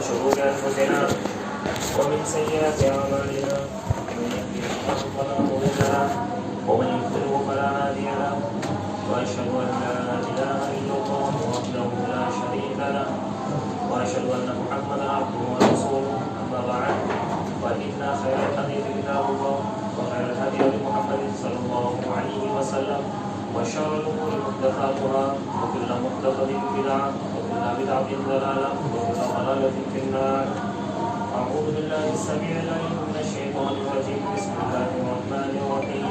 شرور أنفسنا ومن سيئات أعمالنا من يهده الله فلا مضل له ومن يضلل فلا هادي له وأشهد أن لا إله إلا الله وحده لا شريك له وأشهد أن محمدا عبده ورسوله أما بعد فإن خير الحديث كتاب الله وخير الهدي هدي محمد صلى الله عليه وسلم وشر الأمور محدثاتها وكل محدثة بدعة وكل بدعة ضلالة وكل ضلالة في النار. أعوذ بالله السميع العليم من الشيطان الرجيم. بسم الله الرحمن الرحيم.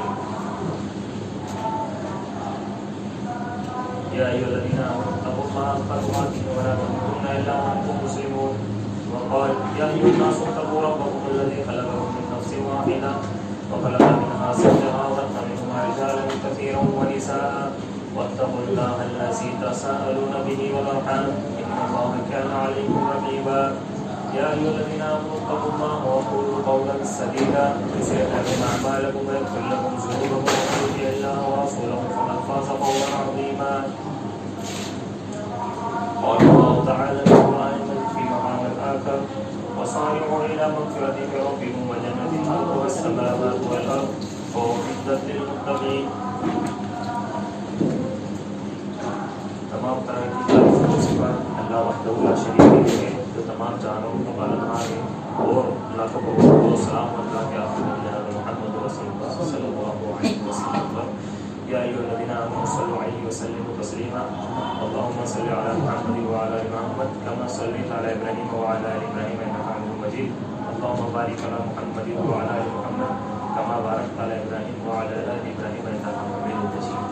يا أيها الذين آمنوا اتقوا الله حق تقاته ولا تموتن إلا وأنتم مسلمون. وقال يا أيها الناس اتقوا ربكم الذي خلقكم من نفس واحدة وخلق منها زوجها وبث منهما رجالا كثيرا ونساء واتقوا الله الذي تساءلون به والأرحام إن الله كان عليكم رقيبا. يا أيها الذين آمنوا اتقوا الله وقولوا قولا سديدا يصلح لكم أعمالكم ويغفر لكم ذنوبكم ومن يطع الله ورسوله فقد فاز فوزا عظيما. قال الله تعالى في القرآن المجيد في مقام آخر وسارعوا إلى مغفرة من ربكم وجنة عرضها السماوات والأرض وأعدت للمتقين. تمام طرح کی تعریف و صفات اللہ وحدہ لا شریک ہے جو تمام جانوروں کا پالنہار ہے اور لاکھوں کروڑوں سلام اللہ کے آخر جناب محمد رسول اللہ صلی اللہ علیہ وسلم پر. یا ایھا الذین آمنوا صلوا علیہ وسلموا تسلیما. اللهم صل علی محمد وعلی آل محمد كما صليت على ابراہیم وعلى آل ابراہیم انک حمید مجید. اللهم بارک علی محمد وعلى آل محمد كما بارکت علی ابراہیم وعلى آل ابراہیم انک حمید مجید.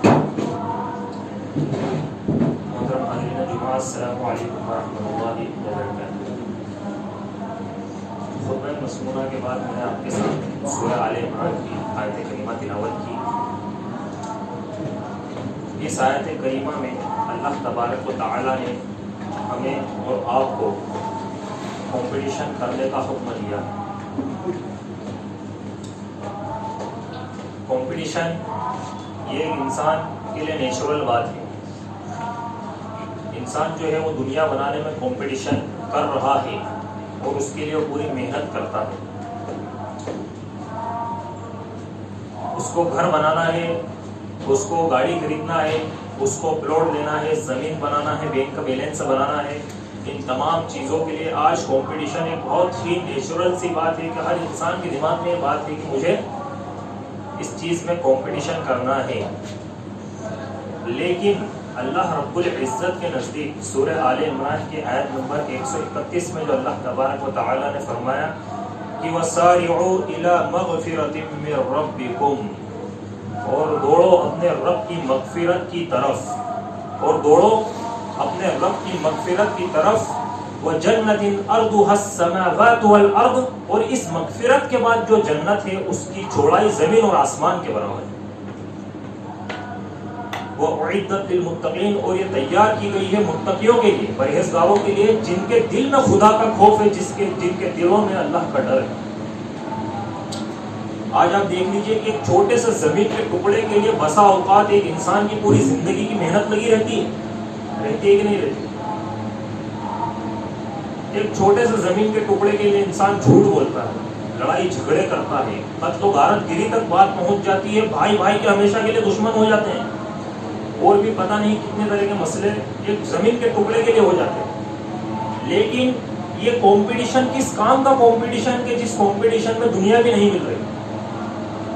محترم حاضرین جمعہ، السلام علیکم ورحمۃ اللہ وبرکاتہ. خطبہ مسمونہ کے بعد میں نے آپ کے سامنے سورہ آل عمران کی آیت کریمہ تلاوت کی. اس آیت کریمہ میں اللہ تبارک و تعالی نے ہمیں اور آپ کو کمپٹیشن کرنے کا حکم دیا. کمپٹیشن یہ انسان کے لیے نیچرل بات ہے. انسان جو ہے وہ دنیا بنانے میں کمپٹیشن کر رہا ہے اور اس کے لیے پوری محنت کرتا ہے. اس کو گھر بنانا ہے، اس کو گاڑی خریدنا ہے، اس کو پلاٹ لینا ہے، زمین بنانا ہے، بینک کا بیلنس بنانا ہے. ان تمام چیزوں کے لیے آج کمپٹیشن ایک بہت ہی نیچرل سی بات ہے کہ ہر انسان کے دماغ میں یہ بات ہے کہ مجھے اس چیز میں کمپٹیشن کرنا ہے. لیکن اللہ رب العزت کے نزدیک سورہ آل عمران کی آیت نمبر 131 میں جو اللہ تبارک و تعالی نے فرمایا کہ وَسَارِعُوا إِلَى مَغْفِرَةٍ مِّن رَبِّكُمْ، اور دوڑو اپنے رب کی مغفرت کی طرف، اور دوڑو اپنے رب کی مغفرت کی طرف. وَجَنَّةٍ أَرْضُهَا السَّمَاوَاتُ وَالْأَرْضُ، اور اس مغفرت کے بعد جو جنت ہے اس کی چوڑائی زمین اور آسمان کے برابر ہے. وَأُعِدَّتْ لِلْمُتَّقِينَ، اور یہ تیار کی گئی ہے متقیوں کے لیے، پرہیزگاروں کے لیے جن کے دل میں خدا کا خوف ہے، جن کے دلوں میں اللہ کا ڈر ہے. آج آپ دیکھ لیجئے کہ ایک چھوٹے سے زمین کے ٹکڑے کے لیے بسا اوقات ایک انسان کی پوری زندگی کی محنت لگی رہتی ہے کہ نہیں رہتی. ایک چھوٹے سے زمین کے ٹکڑے کے لیے انسان جھوٹ بولتا ہے، لڑائی جھگڑے کرتا ہے، قتل و غارت گری تک بات پہنچ جاتی ہے، بھائی بھائی کے ہمیشہ کے لیے دشمن ہو جاتے ہیں، اور بھی پتہ نہیں کتنے طرح کے مسئلے ایک زمین کے ٹکڑے کے لیے ہو جاتے ہیں. لیکن یہ کمپٹیشن کس کام کا کمپٹیشن کہ جس کمپٹیشن میں دنیا بھی نہیں مل رہی.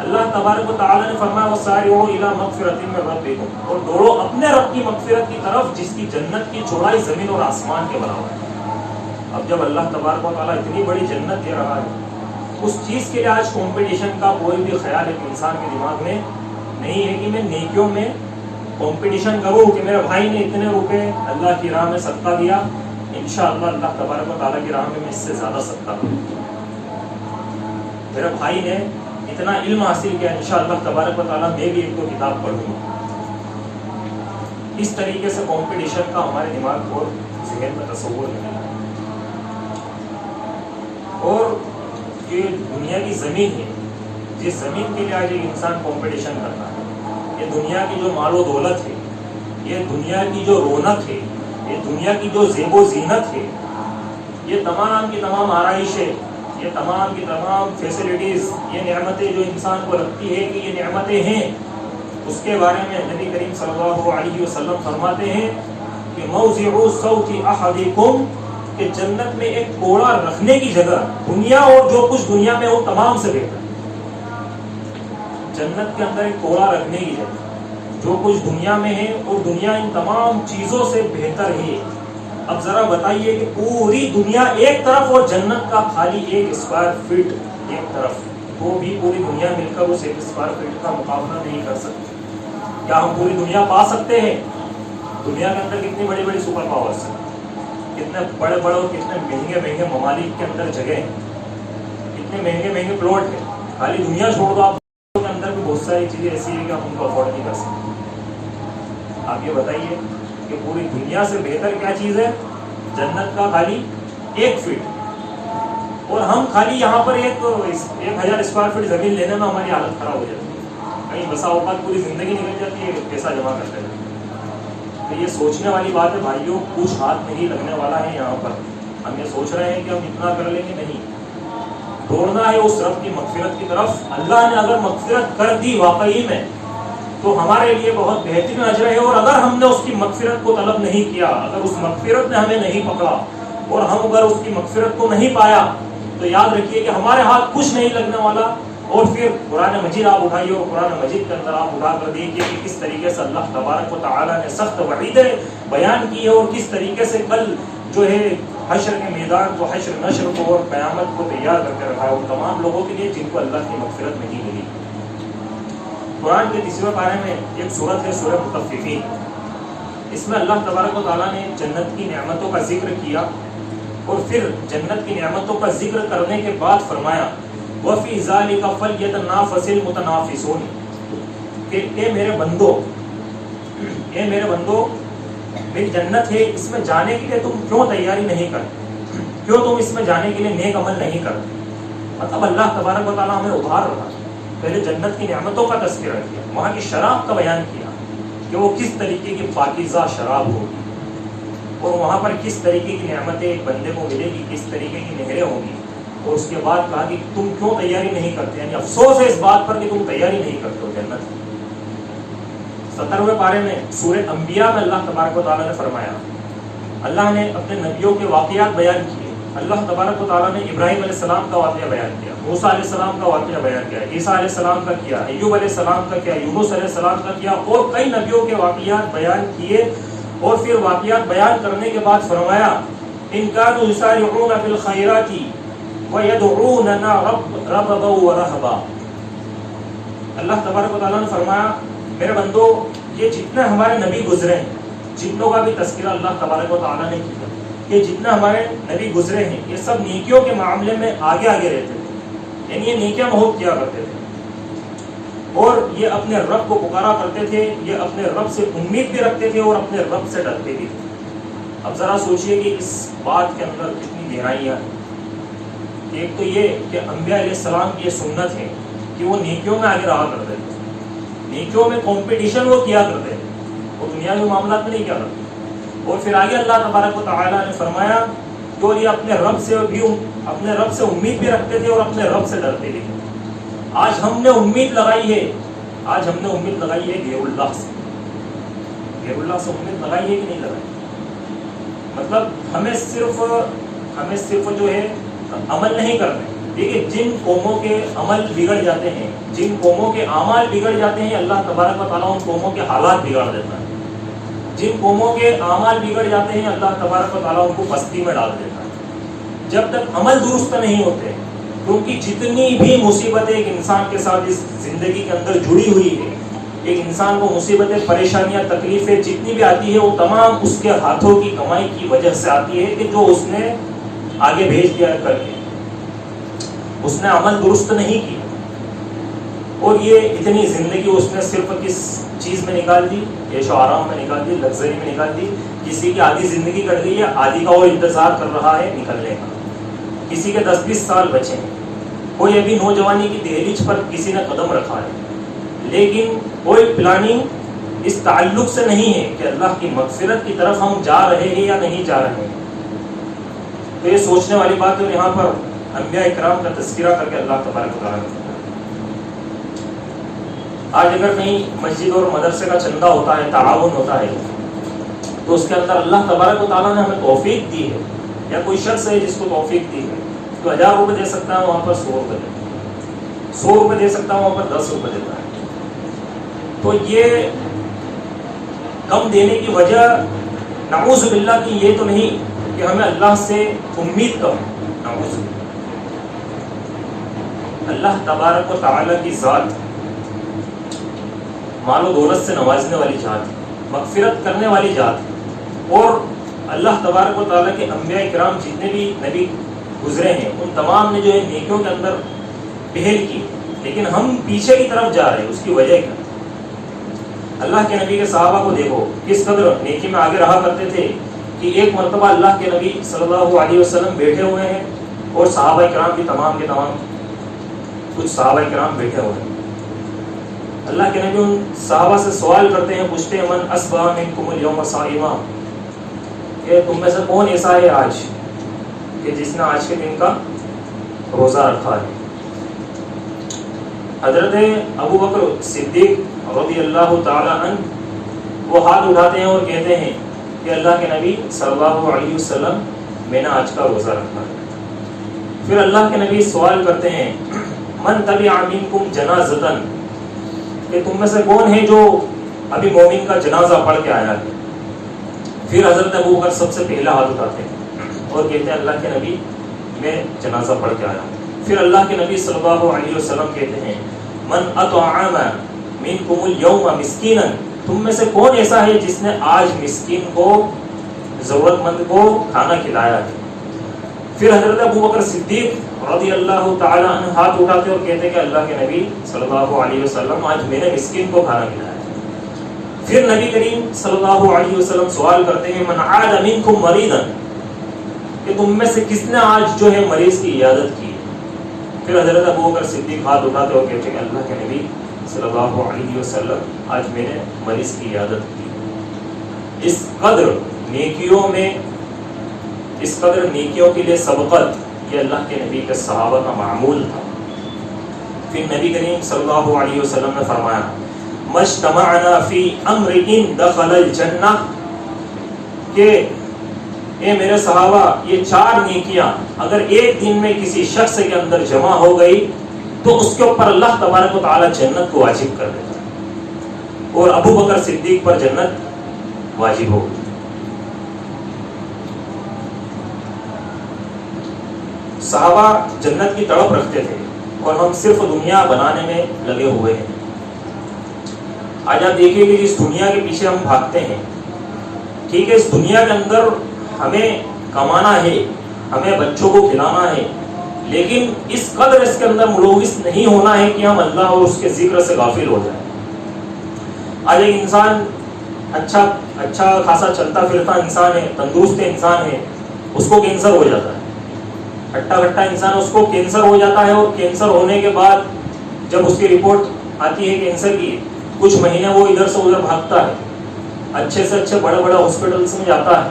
اللہ تبارک و تعالی نے فرمایا وَسَارِعُوا إِلَى مَغْفِرَةٍ مِّن رَبِّكُمْ، اور دوڑو اپنے رب کی مغفرت کی طرف جس کی جنت کی چوڑائی زمین اور آسمان کے برابر ہے. اب جب اللہ تبارک و تعالی اتنی بڑی جنت دے رہا ہے، اس چیز کے لیے آج کمپٹیشن کا کوئی بھی خیال ایک انسان کے دماغ میں نہیں ہے کہ میں نیکیوں میں کمپٹیشن کروں کہ میرے بھائی نے اتنے روپے اللہ کی راہ میں صدقہ دیا، انشاءاللہ اللہ تبارک و تعالیٰ کی راہ میں اس سے زیادہ صدقہ کروں. میرے بھائی نے اتنا علم حاصل کیا، انشاءاللہ تبارک و تعالیٰ میں بھی ایک دو کتاب پڑھوں گا. اس طریقے سے کمپٹیشن کا ہمارے دماغ اور ذہن میں تصور نہیں ہے. اور یہ دنیا کی زمین ہے، جس زمین کے لیے آج ایک انسان کمپٹیشن کرتا ہے، یہ دنیا کی جو مال و دولت ہے، یہ دنیا کی جو رونق ہے، یہ دنیا کی جو زیب و زینت ہے، یہ تمام کی تمام آرائشیں، یہ تمام کی تمام فیسلٹیز، یہ نعمتیں جو انسان کو لگتی ہے کہ یہ نعمتیں ہیں، اس کے بارے میں نبی کریم صلی اللہ علیہ وسلم فرماتے ہیں کہ موضع صوت احدکم، کہ جنت میں ایک کوڑا رکھنے کی جگہ دنیا اور جو کچھ دنیا میں ہو تمام سے بہتر. جنت کے اندر ایک کوڑا رکھنے کی جگہ جو کچھ دنیا میں ہے اور دنیا ان تمام چیزوں سے بہتر ہے. اب ذرا بتائیے کہ پوری دنیا ایک طرف اور جنت کا خالی 1 اسکوائر فٹ ایک طرف، تو بھی پوری دنیا مل کر اس 1 اسکوائر فٹ کا مقابلہ نہیں کر سکتی. کیا ہم پوری دنیا پا سکتے ہیں؟ دنیا کے اندر کتنی بڑی بڑی سپر پاورز ہیں، کتنے بڑے بڑے اور کتنے مہنگے مہنگے ممالک کے اندر جگہ ہیں، کتنے مہنگے مہنگے پلاٹ ہیں. خالی دنیا چھوڑ دو، آپ کے اندر بھی بہت ساری چیزیں ایسی ہیں کہ آپ ان کو افورڈ نہیں کر سکتے. آپ یہ بتائیے کہ پوری دنیا سے بہتر کیا چیز ہے؟ جنت کا خالی 1 فٹ. اور ہم خالی یہاں پر 1000 اسکوائر فٹ زمین لینے میں ہماری حالت خراب ہو جاتی ہے. کہیں بسا اوقات پوری زندگی نکل جاتی ہے پیسہ جمع کرتے ہیں. تو یہ سوچنے والی بات ہے بھائیوں، کچھ ہاتھ نہیں لگنے والا ہے یہاں پر. ہم یہ سوچ رہے ہیں کہ ہم اتنا کر لیں گے، نہیں. دوڑنا ہے اس رب کی مغفرت کی طرف. اللہ نے اگر مغفرت کر دی واقعی میں تو ہمارے لیے بہت بہترین اجر ہے. اور اگر ہم نے اس کی مغفرت کو طلب نہیں کیا، اگر اس مغفرت نے ہمیں نہیں پکڑا اور ہم اگر اس کی مغفرت کو نہیں پایا، تو یاد رکھیے کہ ہمارے ہاتھ کچھ نہیں لگنے والا. اور پھر قرآن مجید آپ اٹھائیے اور قرآن مجید کے اندر آپ اٹھا کر دیکھیے کہ کس طریقے سے اللہ تبارک و تعالیٰ نے سخت وعیدیں بیان کی ہے، اور کس طریقے سے کل جو ہے حشر کے میدان کو، حشر نشر کو اور قیامت کو تیار کر کے رکھا ہے ان تمام لوگوں کے لیے جن کو اللہ کی مغفرت نہیں ملی. قرآن کے 30ویں پارے میں ایک سورت ہے سورہ مطففین. اس میں اللہ تبارک و تعالیٰ نے جنت کی نعمتوں کا ذکر کیا اور پھر جنت کی نعمتوں کا ذکر کرنے کے بعد فرمایا وَفِي ذَلِكَ فَلْيَتَنَافَسِ الْمُتَنَافِسُونَ، کہ اے میرے بندو میری جنت ہے، اس میں جانے کے لیے تم کیوں تیاری نہیں کرتے؟ کیوں تم اس میں جانے کے لیے نیک عمل نہیں کرتے؟ مطلب اللہ تبارک و تعالیٰ ہمیں ابھار رہا. پہلے جنت کی نعمتوں کا تذکرہ کیا، وہاں کی شراب کا بیان کیا کہ وہ کس طریقے کی پاکیزہ شراب ہوگی اور وہاں پر کس طریقے کی نعمتیں ایک بندے کو ملے گی، کس طریقے کی نہریں ہوں گی. اور اس کے بعد کہا کہ تم کیوں تیاری نہیں کرتے، یعنی افسوس ہے اس بات پر کہ تم تیاری نہیں کرتے ہو جنت. 17ویں پارے میں سورہ انبیاء میں اللہ تبارک و تعالیٰ نے فرمایا، اللہ نے اپنے نبیوں کے واقعات بیان کیے. اللہ تبارک و تعالیٰ نے ابراہیم علیہ السلام کا واقعہ بیان کیا، موسیٰ علیہ السلام کا واقعہ بیان کیا، عیسیٰ علیہ السلام کا کیا، ایوب علیہ السلام کا کیا، یونس علیہ السلام کا کیا، اور کئی نبیوں کے واقعات بیان کیے. اور پھر واقعات بیان کرنے کے بعد فرمایا ان کانوا یسارعون فی الخیرات وَيَدْعُونَنَا رَغَبًا وَرَهْبًا. اللہ تبارک و تعالیٰ نے فرمایا میرے بندو یہ جتنے ہمارے نبی گزرے ہیں، جتنوں کا بھی تذکرہ اللہ تبارک و تعالیٰ نے کیا، یہ جتنے ہمارے نبی گزرے ہیں یہ سب نیکیوں کے معاملے میں آگے آگے رہتے تھے، یعنی یہ نیکیاں بہت کیا کرتے تھے اور یہ اپنے رب کو پکارا کرتے تھے، یہ اپنے رب سے امید بھی رکھتے تھے اور اپنے رب سے ڈرتے بھی تھے. اب ذرا سوچئے کہ اس بات کے اندر کتنی گہرائیاں ہیں. ایک تو یہ کہ انبیاء علیہ السلام کی یہ سنت ہے کہ وہ نیکیوں میں آگے رہا کرتے تھے، نیکیوں میں کمپٹیشن وہ کیا کرتے تھے، وہ دنیاوی معاملات میں نہیں کیا کرتے. اور پھر آگے اللہ تبارک و تعالیٰ نے فرمایا کہ یہ اپنے رب سے امید بھی رکھتے تھے اور اپنے رب سے ڈرتے بھی تھے. آج ہم نے امید لگائی ہے غیر اللہ سے. غیر اللہ سے امید لگائی ہے کہ نہیں لگائی؟ مطلب ہمیں صرف جو ہے عمل نہیں کرنے. دیکھیے جن قوموں کے عمل بگڑ جاتے ہیں، جن قوموں کے اعمال بگڑ جاتے ہیں، اللہ تبارک و تعالیٰ ان قوموں کے حالات بگاڑ دیتا ہے. جن قوموں کے اعمال بگڑ جاتے ہیں اللہ تبارک و تعالیٰ ان کو پستی میں ڈال دیتا ہے جب تک عمل درست نہیں ہوتے. کیونکہ جتنی بھی مصیبتیں ایک انسان کے ساتھ اس زندگی کے اندر جڑی ہوئی ہے، ایک انسان کو مصیبتیں، پریشانیاں، تکلیفیں جتنی بھی آتی ہے وہ تمام اس کے ہاتھوں کی کمائی کی وجہ سے آتی ہے کہ جو اس نے آگے بھیج دیا کر کے، اس نے عمل درست نہیں کی. اور یہ اتنی زندگی اس نے صرف کس چیز میں نکال دی؟ عیش و آرام میں نکال دی، لگژری میں نکال دی. کسی کی آدھی زندگی کٹ گئی ہے، آدھی کا وہ انتظار کر رہا ہے نکلنے کا. کسی کے 10-20 سال بچے ہیں، کوئی ابھی نوجوانی کی دہلیز پر کسی نے قدم رکھا ہے، لیکن کوئی پلاننگ اس تعلق سے نہیں ہے کہ اللہ کی مغفرت کی طرف ہم جا رہے ہیں یا نہیں جا رہے ہیں. تو یہ سوچنے والی بات ہے. اور یہاں پر انبیاء اکرام کا تذکرہ کر کے اللہ تبارک و تعالیٰ نے آج اگر کہیں مسجد اور مدرسے کا چندہ ہوتا ہے, تعاون ہوتا ہے, تو اس کے اندر اللہ تبارک و تعالیٰ نے ہمیں توفیق دی ہے, یا کوئی شخص ہے جس کو توفیق دی ہے, تو 1000 روپے دے سکتا ہے, وہاں پر 100 روپے دیتا ہے, 100 روپے دے سکتا ہے, وہاں پر 10 روپے دیتا ہے. تو یہ کم دینے کی وجہ نعوذ باللہ کی یہ تو نہیں کہ ہمیں اللہ سے امید کم ہے, نعوذ باللہ. اللہ تبارک و تعالیٰ کی ذات مال و دولت سے نوازنے والی ذات, مغفرت کرنے والی ذات, اور اللہ تبارک و تعالیٰ کے انبیاء کرام جتنے بھی نبی گزرے ہیں ان تمام نے جو ہے نیکیوں کے اندر پہل کی, لیکن ہم پیچھے کی طرف جا رہے ہیں. اس کی وجہ کیا؟ اللہ کے نبی کے صحابہ کو دیکھو کس قدر نیکی میں آگے رہا کرتے تھے کہ ایک مرتبہ اللہ کے نبی صلی اللہ علیہ وسلم بیٹھے ہوئے ہیں اور صحابہ کرام بھی تمام کے تمام کچھ صحابہ کرام بیٹھے ہوئے ہیں. اللہ کے نبی ان صحابہ سے سوال کرتے ہیں, پوچھتے ہیں من اصبح منکم اليوم صائما, کہ تم میں سے کون ایسا ہے آج کہ جس نے آج کے دن کا روزہ رکھا ہے. حضرت ابو بکر صدیق رضی اللہ تعالی عنہ وہ ہاتھ اٹھاتے ہیں اور کہتے ہیں کہ اللہ کے نبی صلی اللہ علیہ وسلم میں نے آج کا روزہ رکھا ہے. پھر اللہ کے نبی سوال کرتے ہیں من تبع منکم جنازۃ, کہ تم میں سے کون ہے جو ابھی مومن کا جنازہ پڑھ کے آیا ہے. پھر حضرت ابو بکر سب سے پہلا ہاتھ اٹھاتے ہیں اور کہتے ہیں اللہ کے نبی میں جنازہ پڑھ کے آیا ہوں. پھر اللہ کے نبی صلی اللہ علیہ وسلم کہتے ہیں من اطعم منکم اليوم مسکینا, تم میں سے کون ایسا ہے جس نے آج مسکین کو, ضرورت مند کو کھانا کھلایا ہے. پھر حضرت ابو بکر صدیق رضی اللہ تعالی عنہ ہاتھ اٹھاتے اور کہتے کہ اللہ کے نبی صلی اللہ علیہ وسلم آج میں نے مسکین کو کھانا کھلایا ہے. پھر نبی کریم صلی اللہ علیہ وسلم سوال کرتے ہیں من عاد منکم مریضا, کہ تم میں سے کس نے آج جو ہے مریض کی عیادت کی. پھر حضرت ابو بکر صدیق ہاتھ اٹھاتے اور کہتے کہ اللہ کے نبی صلی اللہ علیہ وسلم آج میں نے مریض کی عیادت کی. اس قدر نیکیوں میں, اس قدر نیکیوں کے لیے سبقت یہ اللہ کے نبی کے صحابہ کا معمول تھا. پھر نبی کریم صلی اللہ علیہ وسلم نے فرمایا مجتمعنا فی امر دخل الجنہ, کہ اے میرے صحابہ یہ 4 نیکیاں اگر ایک دن میں کسی شخص کے اندر جمع ہو گئی تو اس کے اوپر اللہ تبارک و تعالی جنت کو واجب کر دیتا ہے, اور ابو بکر صدیق پر جنت واجب ہو گئی. صحابہ جنت کی تڑپ رکھتے تھے اور ہم صرف دنیا بنانے میں لگے ہوئے ہیں. آج آپ دیکھیے کہ جس دنیا کے پیچھے ہم بھاگتے ہیں, ٹھیک ہے اس دنیا کے اندر ہمیں کمانا ہے, ہمیں بچوں کو کھلانا ہے, لیکن اس قدر اس کے اندر ملوث نہیں ہونا ہے کہ ہم اللہ اور اس کے ذکر سے غافل ہو جائیں. آج ایک انسان اچھا خاصا چلتا پھرتا انسان ہے, تندرست انسان ہے, اس کو کینسر ہو جاتا ہے. ہٹا کٹا انسان, اس کو کینسر ہو جاتا ہے, اور کینسر ہونے کے بعد جب اس کی رپورٹ آتی ہے کینسر کی, کچھ مہینے وہ ادھر سے ادھر بھاگتا ہے, اچھے سے اچھے بڑے بڑے ہاسپٹلس میں جاتا ہے,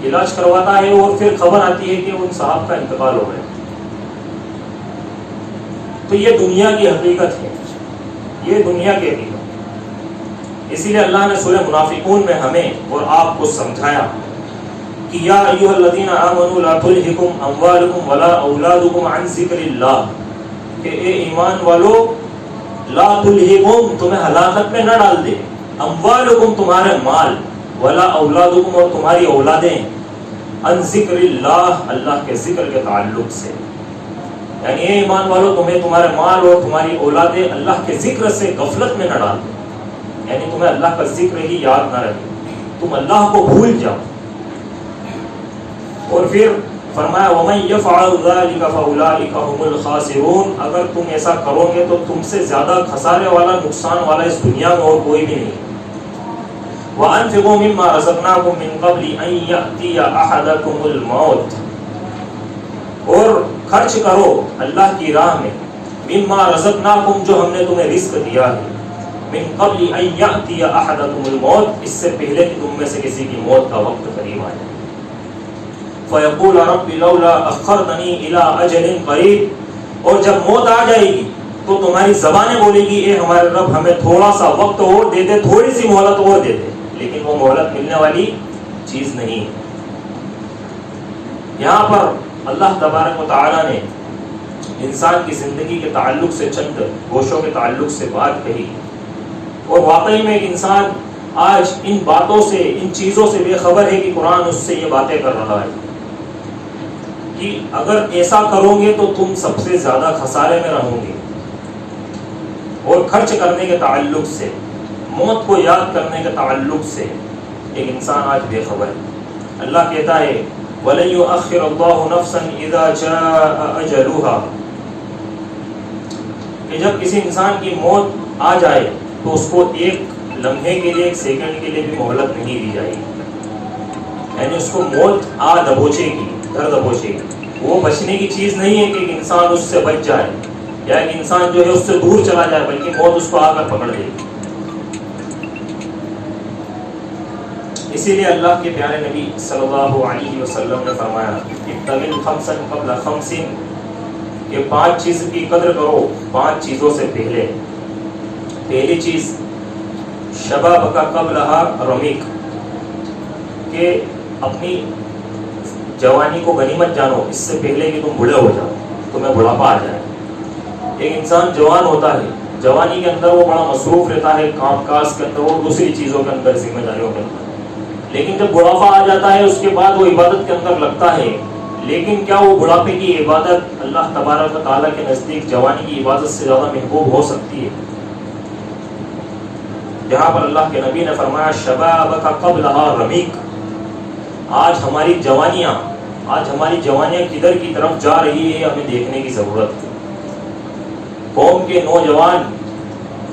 علاج کرواتا ہے, اور پھر خبر آتی ہے کہ ان صاحب کا انتقال ہو گیا. تو یہ دنیا کی حقیقت ہے, یہ دنیا کی حقیقت. اسی لیے اللہ نے سورہ منافقون میں ہمیں اور آپ کو سمجھایا کہ یا ایھا الذین آمنوا لا تلھکم اموالکم ولا اولادکم عن ذکر اللہ, کہ اے ایمان والو لا تلھکم, تمہیں ہلاکت میں نہ ڈال دے, اموالکم تمہارے مال, ولا اولادکم اور تمہاری اولادیں, عن ذکر اللہ اللہ کے ذکر کے تعلق سے. یعنی اے ایمان والو تمہیں تمہارے مال اور تمہاری اولادیں اللہ کے ذکر سے غفلت میں نہ ڈال دے, یعنی تمہیں اللہ کا ذکر ہی یاد نہ رہے, تم اللہ کو بھول جاؤ. اور پھر فرمایا وَمَن يَفْعَلْ ذَلِكَ فَأُولَٰئِكَ هُمُ الْخَاسِرُونَ, اگر تم ایسا کرو گے تو تم سے زیادہ خسارے والا, نقصان والا اس دنیا میں اور کوئی بھی نہیں. وَأَنفِقُوا مِمَّا رَزَقْنَاكُم مِّن قَبْلِ أَن يَأْتِيَ أَحَدَكُمُ الْمَوْتُ, اور خرچ کرو اللہ کی راہ میں, مِمَّا رَزَقْنَاكُم جو ہم نے تمہیں رزق دیا ہے, مِن قَبْلِ أَن يَأْتِيَ أَحَدَكُمُ الْمَوْتُ اس سے پہلے کہ تم میں سے کسی کی موت کا وقت قریب آئے. فَيَقُولَ رَبِّ لَوْلَا أَخَّرْتَنِي إِلَىٰ أَجَلٍ قَرِيبٍ، اور جب موت آ جائے گی تو تمہاری زبانیں بولے گی اے ہمارے رب ہمیں تھوڑا سا وقت اور دے دے، تھوڑی سی مہلت اور دے دے، لیکن وہ مہلت ملنے والی چیز نہیں۔ یہاں پر اللہ تبارک و تعالیٰ نے انسان کی زندگی کے تعلق سے چند گوشوں کے تعلق سے بات کہی، اور واقعی میں ایک انسان آج ان باتوں سے، ان چیزوں سے بے خبر ہے کہ قرآن اس سے یہ باتیں کر رہا ہے کہ اگر ایسا کرو گے تو تم سب سے زیادہ خسارے میں رہو گے۔ اور خرچ کرنے کے تعلق سے، موت کو یاد کرنے کے تعلق سے ایک انسان آج بے خبر ہے۔ اللہ کہتا ہے وَلَن يُؤَخِّرَ اللَّهُ نَفْسًا إِذَا جَاءَ أَجَلُهَا، کہ جب کسی انسان کی موت آ جائے تو اس کو ایک لمحے کے لیے، ایک سیکنڈ کے لیے بھی مہلت نہیں دی جائے گی، یعنی اس کو موت آ دبوچے گی، در دبوچے گی۔ وہ بچنے کی چیز نہیں ہے کہ ایک انسان اس سے بچ جائے یا ایک انسان جو ہے اس سے دور چلا جائے، بلکہ موت اس کو آ کر پکڑ لے گی۔ اسی لیے اللہ کے پیارے نبی صلی اللہ علیہ وسلم نے فرمایا اتقوا خمسا قبل خمس، کہ 5 چیز کی قدر کرو 5 چیزوں سے پہلے۔ پہلی چیز شباب کا قبلہا رمیق، کہ اپنی جوانی کو غنیمت جانو اس سے پہلے کہ تم بوڑھے ہو جاؤ، تمہیں بڑھاپا آ جائے۔ ایک انسان جوان ہوتا ہے، جوانی کے اندر وہ بڑا مصروف رہتا ہے کام کاج کے اندر اور دوسری چیزوں کے اندر، ذمہ داریوں کے اندر، لیکن جب بڑھاپا آ جاتا ہے اس کے بعد وہ عبادت کے اندر لگتا ہے، لیکن کیا وہ بڑھاپے کی عبادت اللہ تبارک و تعالیٰ کے نزدیک جوانی کی عبادت سے زیادہ محبوب ہو سکتی ہے؟ جہاں پر اللہ کے نبی نے فرمایا شبابک قبلہا رمیق، آج ہماری جوانیاں کدھر کی طرف جا رہی ہے، ہمیں دیکھنے کی ضرورت ہے۔ قوم کے نوجوان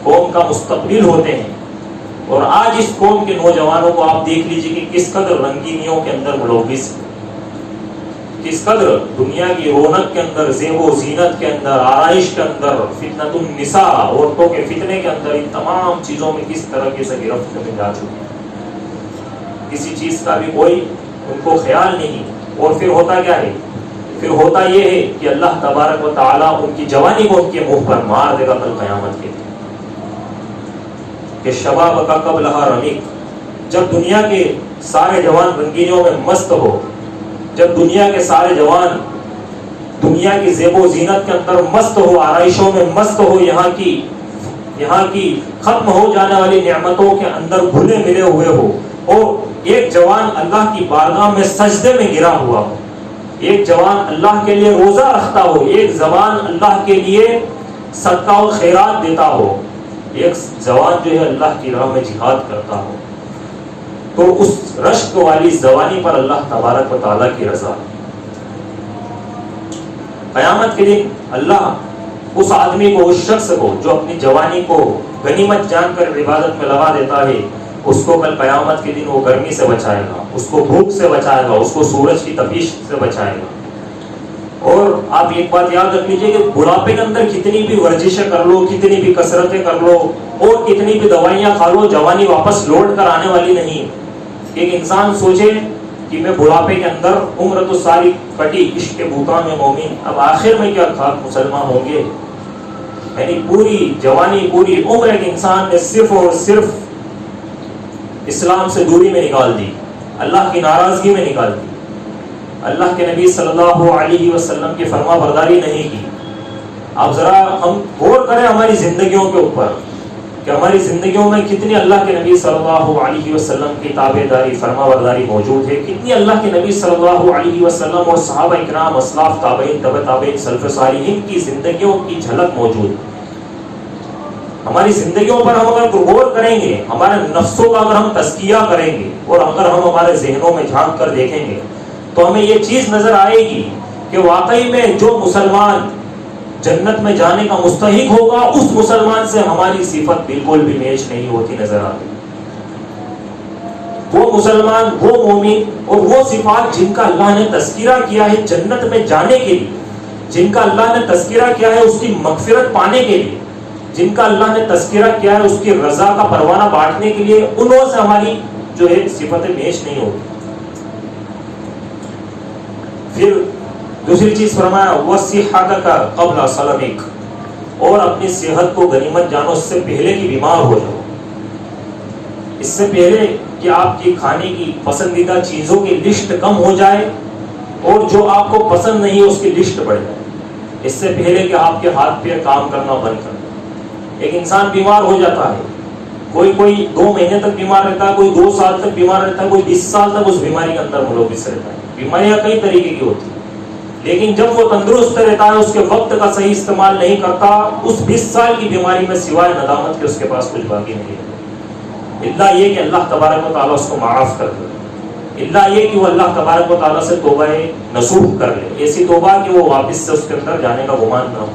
قوم کا مستقبل ہوتے ہیں، اور آج اس قوم کے نوجوانوں کو آپ دیکھ لیجئے کہ کس قدر رنگینیوں کے اندر ملوث، کس قدر دنیا کی رونق کے اندر، زیب و زینت کے اندر، آرائش کے اندر، فتنۃ النساء، عورتوں کے فتنے کے اندر، ان تمام چیزوں میں کس طرح سے گرفت میں جا چکے ہیں، کسی چیز کا بھی کوئی ان کو خیال نہیں۔ اور پھر ہوتا کیا ہے؟ پھر ہوتا یہ ہے کہ اللہ تبارک و تعالیٰ ان کی جوانی کو ان کے منہ پر مار دے گا کل قیامت کے دن، کہ شباب کا قبلہا رمیق، جب دنیا کے سارے جوان رنگینیوں میں مست ہو، جب دنیا کے سارے جوان دنیا کی زیب و زینت کے اندر مست ہو، آرائشوں میں مست ہو، یہاں کی ختم ہو جانے والی نعمتوں کے اندر گھلے ملے ہوئے ہو، اور ایک جوان اللہ کی بارگاہ میں سجدے میں گرا ہوا ہو، ایک جوان اللہ کے لیے روزہ رکھتا ہو، ایک جوان اللہ کے لیے صدقہ و خیرات دیتا ہو، ایک جوان جو ہے اللہ کی راہ میں جہاد کرتا ہو، تو اس رشک والی جوانی پر اللہ تبارک و تعالیٰ کی رضا۔ قیامت کے دن اللہ اس آدمی کو، اس شخص کو جو اپنی جوانی کو غنیمت جان کر عبادت میں لگا دیتا ہے، اس کو کل قیامت کے دن وہ گرمی سے بچائے گا، اس کو بھوک سے بچائے گا، اس کو سورج کی تپش سے بچائے گا۔ اور آپ ایک بات یاد رکھ لیجئے کہ بڑھاپے کے اندر کتنی بھی ورزشیں کر لو، کتنی بھی کسرتیں کر لو، اور کتنی بھی دوائیاں کھا لو، جوانی واپس لوٹ کر آنے والی نہیں۔ ایک انسان سوچے کہ میں بڑھاپے کے اندر، عمر تو ساری کٹی عشق کے بھوکا میں مومن، اب آخر میں کیا خاک مسلمان ہوں گے؟ یعنی پوری جوانی، پوری عمر ایک انسان نے صرف اور صرف اسلام سے دوری میں نکال دی، اللہ کی ناراضگی میں نکال دی، اللہ کے نبی صلی اللہ علیہ وسلم کی فرما برداری نہیں کی۔ آپ ذرا ہم غور کریں ہماری زندگیوں کے اوپر کہ ہماری زندگیوں میں کتنی اللہ کے نبی صلی اللہ علیہ وسلم کی تابع داری، فرما برداری موجود ہے، کتنی اللہ کے نبی صلی اللہ علیہ وسلم اور صحابہ اکرام، اسلاف، تابعین، تبع تابعین، سلف صالحین کی زندگیوں کی جھلک موجود ہے۔ ہماری زندگیوں پر ہم اگر غور کریں گے، ہمارے نفسوں کا اگر ہم تزکیہ کریں گے، اور اگر ہم ہمارے ذہنوں میں جھانک کر دیکھیں گے، تو ہمیں یہ چیز نظر آئے گی کہ واقعی میں جو مسلمان جنت میں جانے کا مستحق ہوگا، اس مسلمان سے ہماری صفت بالکل بھی میچ نہیں ہوتی نظر آتی۔ وہ مسلمان، وہ مومن اور وہ صفات جن کا اللہ نے تذکرہ کیا ہے جنت میں جانے کے لیے، جن کا اللہ نے تذکرہ کیا ہے اس کی مغفرت پانے کے لیے، جن کا اللہ نے تذکرہ کیا ہے اس کی رضا کا پروانہ بانٹنے کے لیے، انہوں سے ہماری جو ہے صفت میچ نہیں ہوتی۔ پھر دوسری چیز فرمایا وَصِحَّتَكَ قَبْلَ صَلَمِكَ، اور اپنی صحت کو غنیمت جانو اس سے پہلے کہ بیمار ہو جاؤ، اس سے پہلے کہ آپ کی کھانے کی پسندیدہ چیزوں کی لسٹ کم ہو جائے اور جو آپ کو پسند نہیں ہے اس کی لسٹ بڑھ جائے، اس سے پہلے کہ آپ کے ہاتھ پیر کام کرنا بند کر دیں۔ ایک انسان بیمار ہو جاتا ہے، کوئی 2 مہینے تک بیمار رہتا ہے، کوئی 2 سال تک بیمار رہتا ہے، کوئی 20 سال تک اس بیماری کے اندر ملوث رہتا ہے۔ بیماریاں کئی طریقے کی ہوتی ہیں، لیکن جب وہ تندرست رہتا ہے، اس کے وقت کا صحیح استعمال نہیں کرتا، اس 20 سال کی بیماری میں سوائے ندامت کے اس کے پاس کچھ باقی نہیں ہے، اللہ یہ کہ اللہ تبارک و تعالیٰ اس کو معاف کر دے، اللہ یہ کہ وہ اللہ تبارک و تعالیٰ سے توبہ نصوح کر لے، ایسی توبہ کہ وہ واپس سے اس کے اندر جانے کا گمان نہ ہو،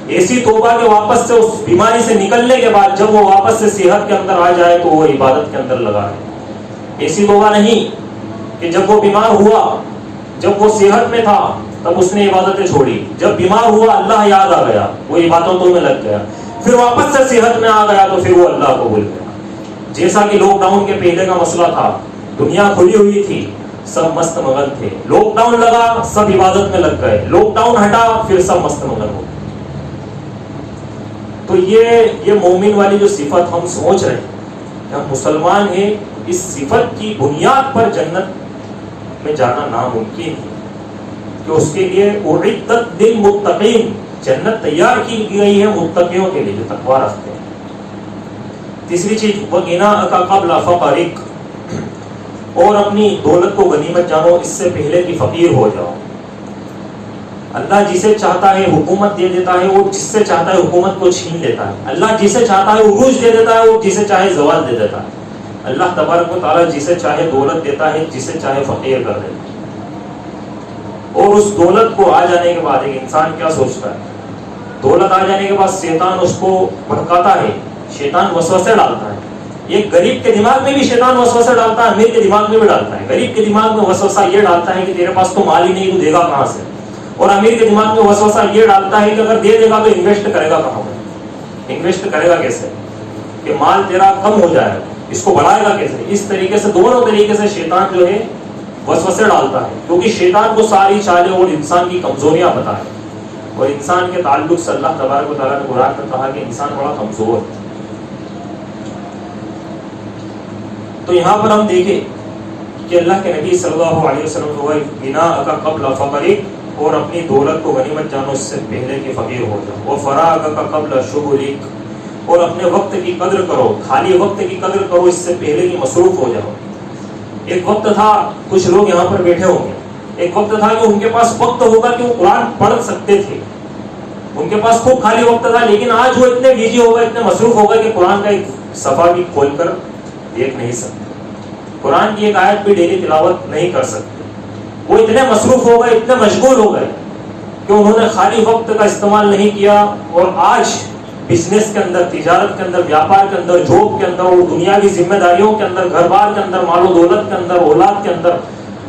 ایسی توبہ کہ واپس سے اس بیماری سے نکلنے کے بعد جب وہ واپس سے صحت کے اندر آ جائے تو وہ عبادت کے اندر لگا ہے۔ ایسی توبہ نہیں کہ جب وہ بیمار ہوا، جب وہ صحت میں تھا تب اس نے عبادتیں چھوڑی، جب بیمار ہوا اللہ یاد آ گیا وہ عبادتوں میں لگ گیا، پھر واپس سے صحت میں آ گیا تو پھر وہ اللہ کو بھول گیا۔ جیسا کہ لاک ڈاؤن کے پہلے کا مسئلہ تھا، دنیا کھلی ہوئی تھی، سب مست مگن تھے، لاک ڈاؤن لگا سب عبادت میں لگ گئے، لاک ڈاؤن ہٹا پھر سب مست مگن ہو گئے۔ تو یہ مومن والی جو صفت ہم سوچ رہے ہیں کہ ہم مسلمان ہیں، اس صفت کی بنیاد پر جنت میں جانا ناممکن ہے، کہ اس کے لیے اعدت للمتقین، جنت تیار کی گئی ہے متقیوں کے لیے جو تقوی رکھتے ہیں۔ تیسری چیز وَغِنَاءَكَ قَبْلَ فَقْرِكَ، اور اپنی دولت کو غنیمت جانو اس سے پہلے کہ فقیر ہو جاؤ۔ اللہ جسے چاہتا ہے حکومت دے دیتا ہے، وہ جس سے چاہتا ہے حکومت کو چھین لیتا ہے، اللہ جسے چاہتا ہے عروج دے دیتا ہے، وہ جسے چاہے زوال دے دیتا ہے، اللہ تبارک و تعالیٰ جسے چاہے دولت دیتا ہے، جسے چاہے فقیر کر دیتا ہے۔ اور اس دولت کو آ جانے کے بعد ایک انسان کیا سوچتا ہے، دولت آ جانے کے بعد شیطان اس کو بھٹکاتا ہے، شیطان وسوسے ڈالتا ہے۔ ایک غریب کے دماغ میں بھی شیطان وسوسے ڈالتا ہے، امیر کے دماغ میں بھی ڈالتا ہے۔ غریب کے دماغ میں وسوسہ یہ ڈالتا ہے کہ تیرے پاس تو مال ہی نہیں، تو دے گا کہاں سے، اور امیر کے دماغ میں وسوسہ یہ ڈالتا ہے کہ اگر دے دے گا تو انویسٹ کرے گا کہاں پر، انویسٹ کرے گا کیسے، کہ مال تیرا کم ہو جائے گا، اس کو بڑھائے گا کیسے۔ اس طریقے سے دونوں طریقے سے شیطان جو ہے وسوسے ڈالتا ہے، کیونکہ شیطان کو ساری چالیں اور انسان کی کمزوریاں بتا ہے، اور انسان کے تعلق سے اللہ تبارک و تعالیٰ نے قرآن میں کہا کہ انسان بڑا کمزور ہے۔ تو یہاں پر ہم دیکھیں کہ اللہ کے نبی صلی اللہ علیہ وسلم کو غِنَاءَكَ قَبْلَ فَقْرِكَ، اور اپنی دولت کو غنیمت جانو اس سے پہلے کہ فقیر ہو جاؤ۔ وَفَرَاغَكَ قَبْلَ شُغُلِكَ، اور اپنے وقت کی قدر کرو، خالی وقت کی قدر کرو اس سے پہلے کہ مصروف ہو جاؤ۔ ایک وقت تھا، کچھ لوگ یہاں پر بیٹھے ہوں گے، ایک وقت تھا کہ ان کے پاس وقت ہوگا کہ وہ قرآن پڑھ سکتے تھے، ان کے پاس خوب خالی وقت تھا، لیکن آج وہ اتنے بیزی ہو گئے، اتنے مصروف ہو گئے کہ قرآن کا ایک صفحہ بھی کھول کر دیکھ نہیں سکتے، قرآن کی ایک آیت بھی ڈیلی تلاوت نہیں کر سکتے۔ وہ اتنے مصروف ہو گئے، اتنے مشغول ہو گئے کہ انہوں نے خالی وقت کا استعمال نہیں کیا، اور آج بزنس کے اندر، تجارت کے اندر، ویاپار کے اندر، جاب کے اندر، اور دنیاوی ذمہ داریوں کے اندر، گھر بار کے اندر، مال و دولت کے اندر، اولاد کے اندر،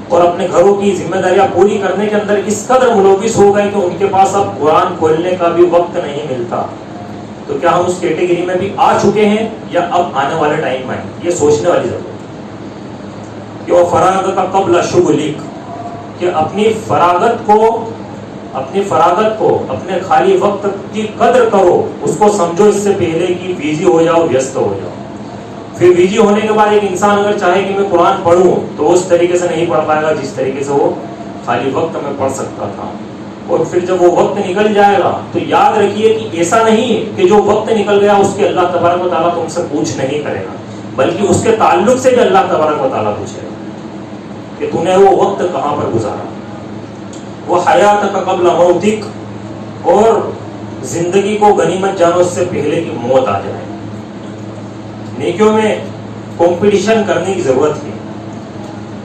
اور اپنے گھروں کی ذمہ داریاں پوری کرنے کے اندر اس قدر ملوث ہو گئے کہ ان کے پاس اب قرآن کھولنے کا بھی وقت نہیں ملتا۔ تو کیا ہم اس کیٹیگری میں بھی آ چکے ہیں یا اب آنے والے ٹائم میں؟ یہ سوچنے والی ضرورت ہے کہ وہ فراغت قبل شغلک، کہ اپنی فراغت کو، اپنے خالی وقت کی قدر کرو، اس کو سمجھو اس سے پہلے کہ بیزی ہو جاؤ، ویست ہو جاؤ۔ پھر بیزی ہونے کے بعد ایک انسان اگر چاہے کہ میں قرآن پڑھوں تو اس طریقے سے نہیں پڑھ پائے گا جس طریقے سے وہ خالی وقت میں پڑھ سکتا تھا۔ اور پھر جب وہ وقت نکل جائے گا تو یاد رکھیے کہ ایسا نہیں ہے کہ جو وقت نکل گیا اس کے اللہ تبارک و تعالیٰ تم سے پوچھ نہیں کرے گا، بلکہ اس کے تعلق سے بھی اللہ تبارک و تعالیٰ پوچھے گا کہ تو نے وہ وقت کہاں پر گزارا۔ وہ حیاتک قبل موتک، اور زندگی کو غنیمت جانو اس سے پہلے کہ موت آ جائے۔ نیکیوں میں کمپٹیشن کرنے کی ضرورت ہے۔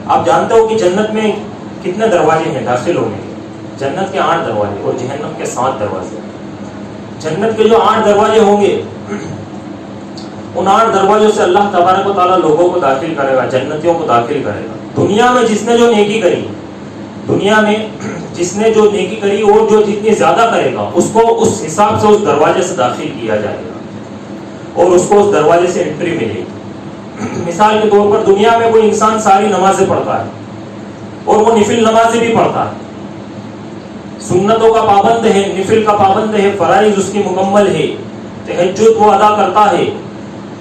آپ جانتے ہو کہ جنت میں کتنے دروازے ہیں داخل ہونے کے؟ جنت کے 8 دروازے اور جہنم کے 7 دروازے۔ جنت کے جو 8 دروازے ہوں گے، ان 8 دروازوں سے اللہ تبارک و تعالیٰ لوگوں کو داخل کرے گا، جنتیوں کو داخل کرے گا۔ دنیا میں جس نے جو نیکی کری، دنیا میں جس نے جو نیکی کری اور جو جتنی زیادہ کرے گا اس کو اس حساب سے اس دروازے سے داخل کیا جائے گا اور اس کو اس دروازے سے انٹری ملے گی۔ مثال کے طور پر دنیا میں کوئی انسان ساری نمازیں پڑھتا ہے اور وہ نفل نمازیں بھی پڑھتا ہے، سنتوں کا پابند ہے، نفل کا پابند ہے، فرائض اس کی مکمل ہے، تہجد وہ ادا کرتا ہے،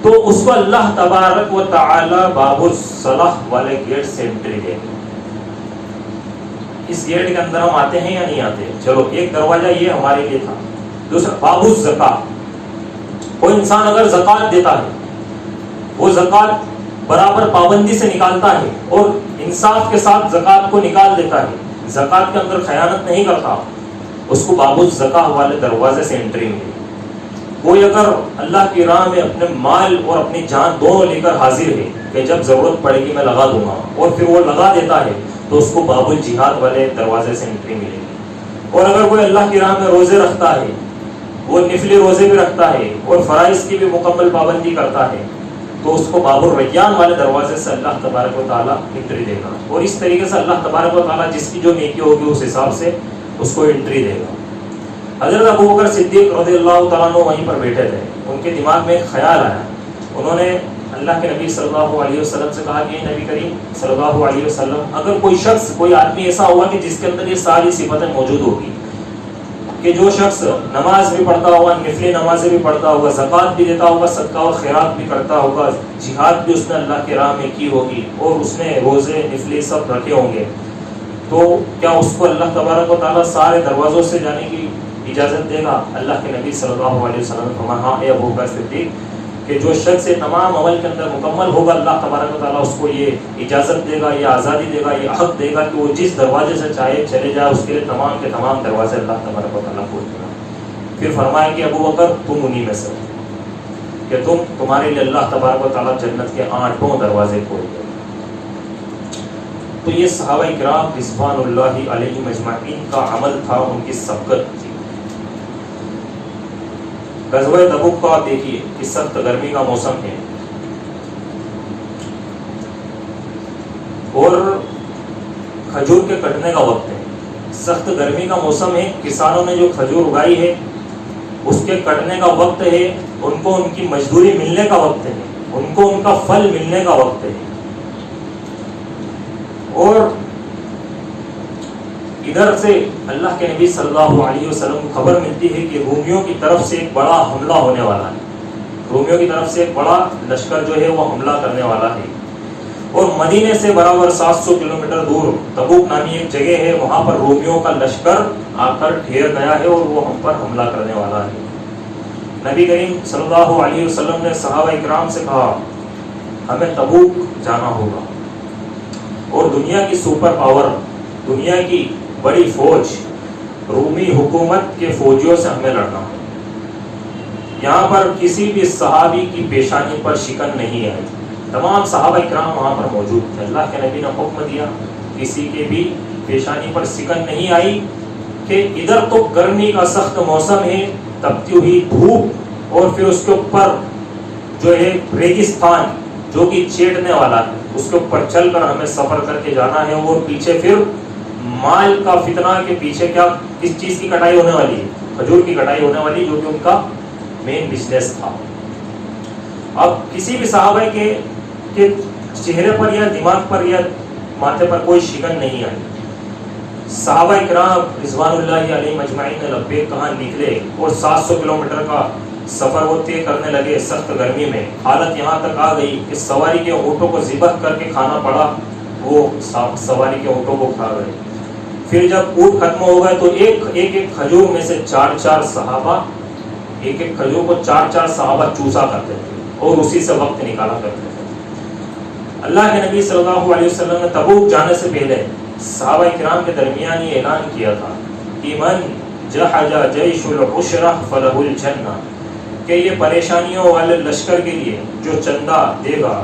تو اس کو اللہ تبارک و تعالی باب الصلاح والے گیٹ سے انٹری دے گا۔ اس گیٹ کے اندر ہم آتے ہیں یا نہیں آتے؟ چلو ایک دروازہ یہ ہمارے لیے تھا۔ دوسرا باب الزکاۃ، کوئی انسان اگر زکوٰۃ دیتا ہے، وہ زکوٰۃ برابر پابندی سے نکالتا ہے اور انصاف کے ساتھ زکوٰۃ کو نکال دیتا ہے، زکوٰۃ کے اندر خیانت نہیں کرتا، اس کو باب الزکاۃ والے دروازے سے انٹری ملے۔ کوئی اگر اللہ کی راہ میں اپنے مال اور اپنی جان دونوں لے کر حاضر ہے کہ جب ضرورت پڑے گی میں لگا دوں گا، اور پھر وہ لگا دیتا ہے، تو اس کو باب الجہاد والے دروازے سے انٹری ملے گی۔ اور اگر کوئی اللہ کی راہ میں روزے رکھتا ہے، وہ نفلی روزے بھی رکھتا ہے اور فرائض کی بھی مکمل پابندی کرتا ہے، تو اس کو باب الریان والے دروازے سے اللہ تبارک و تعالیٰ انٹری دے گا۔ اور اس طریقے سے اللہ تبارک و تعالیٰ جس کی جو نیکی ہوگی اس حساب سے اس کو انٹری دے گا۔ حضرت ابوبکر صدیق رضی اللہ تعالیٰ عنہ وہیں پر بیٹھے تھے، ان کے دماغ میں ایک خیال آیا، انہوں نے اللہ کے نبی صلی اللہ علیہ وسلم سے کہا کہ نبی کریم صلی اللہ علیہ وسلم، اگر کوئی شخص، کوئی آدمی ایسا ہوگا کہ جس کے اندر یہ ساری صفتیں موجود ہوگی، کہ جو شخص نماز بھی پڑھتا ہوگا، نفلی نمازیں بھی پڑھتا ہوگا، زکوٰۃ بھی دیتا ہوگا، صدقہ اور خیرات بھی کرتا ہوگا، جہاد بھی اس نے اللہ کی راہ میں کی ہوگی، اور اس نے روزے نفلی سب رکھے ہوں گے، تو کیا اس کو اللہ تبارک و تعالیٰ سارے دروازوں سے جانے کی اجازت دے گا؟ اللہ کے نبی صلی اللہ علیہ وسلم نے فرمایا ہاں اے ابوبکر صدیق، کہ جو شخص تمام عمل کے اندر مکمل ہوگا، اللہ تبارک و تعالیٰ اس کو یہ اجازت دے گا، یہ آزادی دے گا، یہ حق دے گا کہ وہ جس دروازے سے چاہے چلے جائے، اس کے لیے تمام کے تمام دروازے اللہ تبارک و تعالیٰ کھول دے گا۔ پھر فرمایا کہ ابوبکر تم انہی میں سے ہو، کہ تمہارے لیے اللہ تبارک و تعالیٰ جنت کے 8 دروازے کھول دے گا۔ تو یہ صحابہ کرام رضوان اللہ علیہم اجمعین کا عمل تھا، ان کی سبقت تھی۔ غزوہ تبوک کو آپ دیکھیے کہ سخت گرمی کا موسم ہے اور کھجور کے کٹنے کا وقت ہے، سخت گرمی کا موسم ہے، کسانوں نے جو کھجور اگائی ہے اس کے کٹنے کا وقت ہے، ان کو ان کی مزدوری ملنے کا وقت ہے، ان کو ان کا پھل ملنے کا وقت ہے، اور ادھر سے اللہ کے نبی صلی اللہ علیہ وسلم کو خبر ملتی ہے کہ رومیوں کی طرف سے ایک بڑا حملہ ہونے والا ہے، رومیوں کی طرف سے ایک بڑا لشکر جو ہے وہ حملہ کرنے والا ہے، اور مدینے سے برابر 700 کلومیٹر دور تبوک نامی ایک جگہ ہے، وہاں پر رومیوں کا لشکر آ کر ٹھہر گیا ہے اور وہ ہم پر حملہ کرنے والا ہے۔ نبی کریم صلی اللہ علیہ وسلم نے صحابہ اکرام سے کہا ہمیں تبوک جانا ہوگا، اور دنیا کی سپر پاور، دنیا کی بڑی فوج رومی حکومت کے فوجیوں سے ہمیں لڑنا ہے۔ یہاں پر کسی بھی صحابی کی پیشانی پر شکن نہیں آئی، تمام صحابہ اکرام وہاں پر موجود تھے، اللہ کے نبی نے حکم دیا کسی کے بھی پیشانی پر شکن نہیں آئی، کہ ادھر تو گرمی کا سخت موسم ہے، تپتی ہوئی دھوپ، اور پھر اس کے اوپر جو ہے ریگستان جو کہ چیٹنے والا ہے، اس کے اوپر چل کر ہمیں سفر کر کے جانا ہے، اور پیچھے پھر مال کا فتنہ کے پیچھے کیا کس چیز کی کٹائی ہونے والی ہے؟ کھجور کی کٹائی ہونے والی، جو کہ ان کا مین بزنس تھا۔ اب کسی بھی صحابہ کے چہرے پر یا دماغ پر یا ماتھے پر کوئی شکن نہیں آئی۔ صحابہ اکرام رضوان اللہ علیہم اجمعین نے لبیک کہاں نکلے، اور 700 کلومیٹر کا سفر وہ طے کرنے لگے سخت گرمی میں۔ حالت یہاں تک آ گئی کہ سواری کے اونٹوں کو ذبح کر کے کھانا پڑا، وہ سواری کے اونٹوں کو کھا گئے۔ پھر جب اونٹ ختم ہو گئے تو ایک کھجور میں سے 4 صحابہ، ایک کھجور کو 4 صحابہ چوسا کرتے تھے اور اسی سے وقت نکالا کرتے تھے۔ اللہ کے نبی صلی اللہ علیہ وسلم نے تبوک جانے سے پہلے صحابہ اکرام کے درمیان یہ اعلان کیا تھا کہ من جہج جیش العشرہ فلہ الجنہ، کہ یہ پریشانیوں والے لشکر کے لیے جو چندہ دے گا،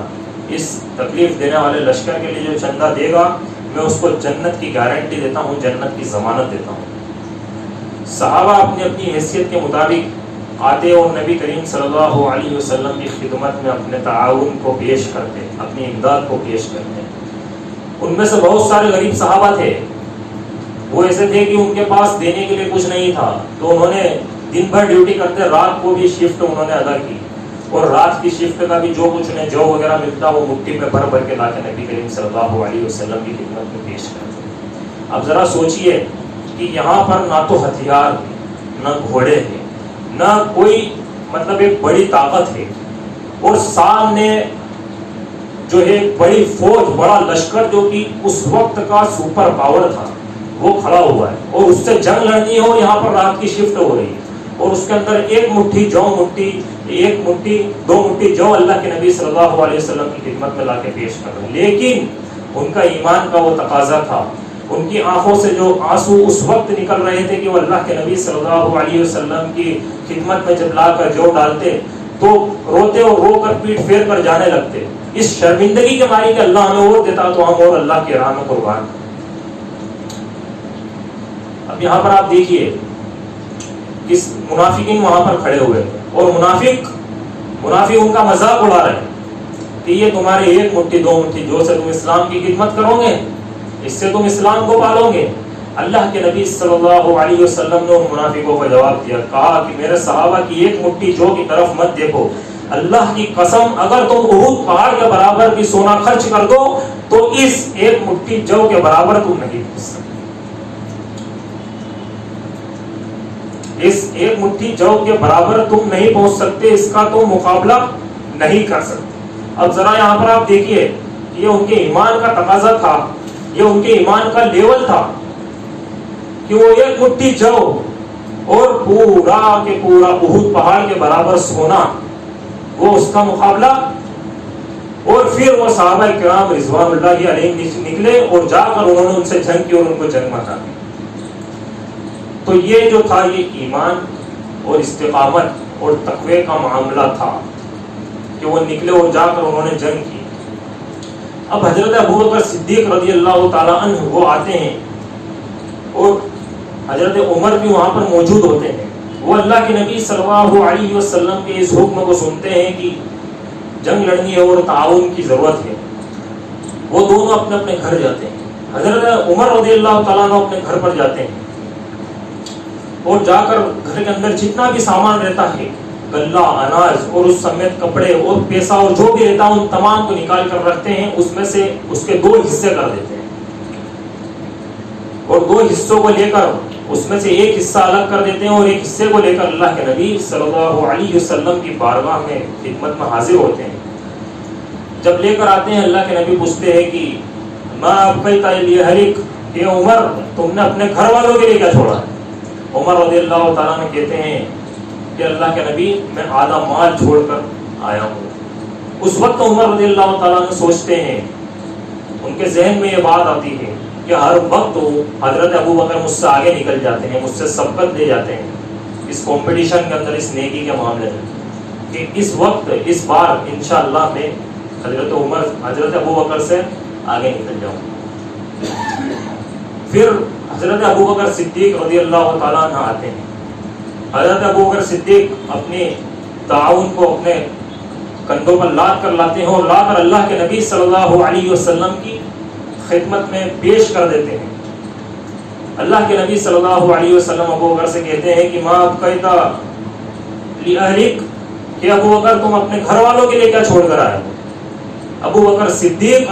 اس تکلیف دینے والے لشکر کے لیے جو چندہ دے گا، میں اس کو جنت کی گارنٹی دیتا ہوں، جنت کی ضمانت دیتا ہوں۔ صحابہ اپنی اپنی حیثیت کے مطابق آتے اور نبی کریم صلی اللہ علیہ وسلم کی خدمت میں اپنے تعاون کو پیش کرتے، اپنی امداد کو پیش کرتے۔ ان میں سے بہت سارے غریب صحابہ تھے، وہ ایسے تھے کہ ان کے پاس دینے کے لیے کچھ نہیں تھا، تو انہوں نے دن بھر ڈیوٹی کرتے، رات کو بھی شفٹ انہوں نے ادا کی، اور رات کی شفٹ کا بھی جو کچھ انہیں جو وغیرہ ملتا وہ مٹھی میں بھر بھر کے لا کے نبی کریم صلی اللہ علیہ وسلم کی خدمت میں پیش کرتے۔ اب ذرا سوچئے کہ یہاں پر نہ تو ہتھیار نہ گھوڑے ہیں نہ کوئی مطلب ایک بڑی طاقت ہے، اور سامنے جو ہے بڑی فوج، بڑا لشکر جو کہ اس وقت کا سپر پاور تھا وہ کھڑا ہوا ہے، اور اس سے جنگ لڑنی ہے، اور یہاں پر رات کی شفٹ ہو رہی ہے، اور اس کے اندر ایک مٹھی دو مٹھی جو اللہ کے نبی صلی اللہ علیہ وسلم کی خدمت میں لا کے پیش کر رہے ہیں۔ لیکن ان کا ایمان کا وہ تقاضا تھا، ان کی آنکھوں سے جو آنسو اس وقت نکل رہے تھے کہ وہ اللہ کے نبی صلی اللہ علیہ وسلم کی خدمت میں جب لا کر جو ڈالتے تو روتے اور رو کر پیٹ پھیر کر جانے لگتے، اس شرمندگی کے ماری کہ اللہ ہمیں اور دیتا تو ہم اور اللہ کی راہ میں قربان۔ اب یہاں پر آپ دیکھیے کس منافقین وہاں پر کھڑے ہوئے اور منافق ان کا مذاق اڑا رہے ہیں کہ یہ تمہارے ایک مٹھی دو مٹھی جو سے تم اسلام کی خدمت کرو گے، اس سے تم اسلام کو پالو گے۔ اللہ کے نبی صلی اللہ علیہ وسلم نے ان منافقوں کو جواب دیا، کہا کہ میرے صحابہ کی ایک مٹھی جو کی طرف مت دیکھو، اللہ کی قسم اگر تم احد پہاڑ کے برابر بھی سونا خرچ کر دو تو اس ایک مٹھی جو کے برابر تم نہیں پہنچ سکتے، اس ایک مٹھی جو کے برابر تم نہیں پہنچ سکتے، اس کا تم مقابلہ نہیں کر سکتے۔ اب ذرا یہاں پر آپ دیکھیے، یہ ان کے ایمان کا تقاضا تھا، یہ ان کے ایمان کا لیول تھا کہ وہ ایک مٹھی جو اور پورا کے پورا احد پہاڑ کے برابر سونا، وہ اس کا مقابلہ۔ اور پھر وہ صحابہ کرام رضوان اللہ علیہ نکلے اور جا کر انہوں نے ان سے جنگ کی اور ان کو جنگ میں ہرا۔ تو یہ جو تھا یہ ایمان اور استقامت اور تقوی کا معاملہ تھا کہ وہ نکلے اور جا کر انہوں نے جنگ کی۔ اب حضرت ابوبکر صدیق رضی اللہ تعالیٰ عنہ وہ آتے ہیں اور حضرت عمر بھی وہاں پر موجود ہوتے ہیں، وہ اللہ کے نبی صلی اللہ علیہ وسلم کے اس حکم کو سنتے ہیں کہ جنگ لڑنی ہے اور تعاون کی ضرورت ہے۔ وہ دونوں اپنے اپنے گھر جاتے ہیں، حضرت عمر رضی اللہ تعالیٰ عنہ اپنے گھر پر جاتے ہیں اور جا کر گھر کے اندر جتنا بھی سامان رہتا ہے، غلہ، اناج اور اس سمیت کپڑے اور پیسہ اور جو بھی رہتا ہے ان تمام کو نکال کر رکھتے ہیں، اس میں سے اس کے دو حصے کر دیتے ہیں اور دو حصوں کو لے کر اس میں سے ایک حصہ الگ کر دیتے ہیں اور ایک حصے کو لے کر اللہ کے نبی صلی اللہ علیہ وسلم کی بارگاہ میں خدمت میں حاضر ہوتے ہیں۔ جب لے کر آتے ہیں اللہ کے نبی پوچھتے ہیں کہ ما ابقیت لأہلک، کہ عمر تم نے اپنے گھر والوں کے لیے کیا چھوڑا ہے؟ عمر رضی اللہ تعالیٰ نے کہتے ہیں کہ اللہ کے نبی میں آدھا مال چھوڑ کر آیا ہوں۔ اس وقت عمر رضی اللہ تعالیٰ نے سوچتے ہیں، ان کے ذہن میں یہ بات آتی ہے کہ ہر وقت حضرت ابوبکر مجھ سے آگے نکل جاتے ہیں، مجھ سے سبقت دے جاتے ہیں اس کمپٹیشن کے اندر، اس نیکی کے معاملے میں، کہ اس وقت اس بار انشاءاللہ میں حضرت ابوبکر سے آگے نکل جاؤں۔ پھر حضرت ابوبکر صدیق رضی اللہ تعالیٰ عنہ آتے ہیں۔ حضرت ابوبکر صدیق اپنے تعاون کو اپنے کندھوں پر لاد کر لاتے ہیں اور لا کر اللہ کے نبی صلی اللہ علیہ وسلم کی خدمت میں پیش کر دیتے ہیں۔ اللہ کے نبی صلی اللہ علیہ وسلم ابوبکر سے کہتے ہیں کہ ما ابقیت لأہلک، کہ ابوبکر تم اپنے گھر والوں کے لیے کیا چھوڑ کر آئے ہو؟ ابوبکر صدیق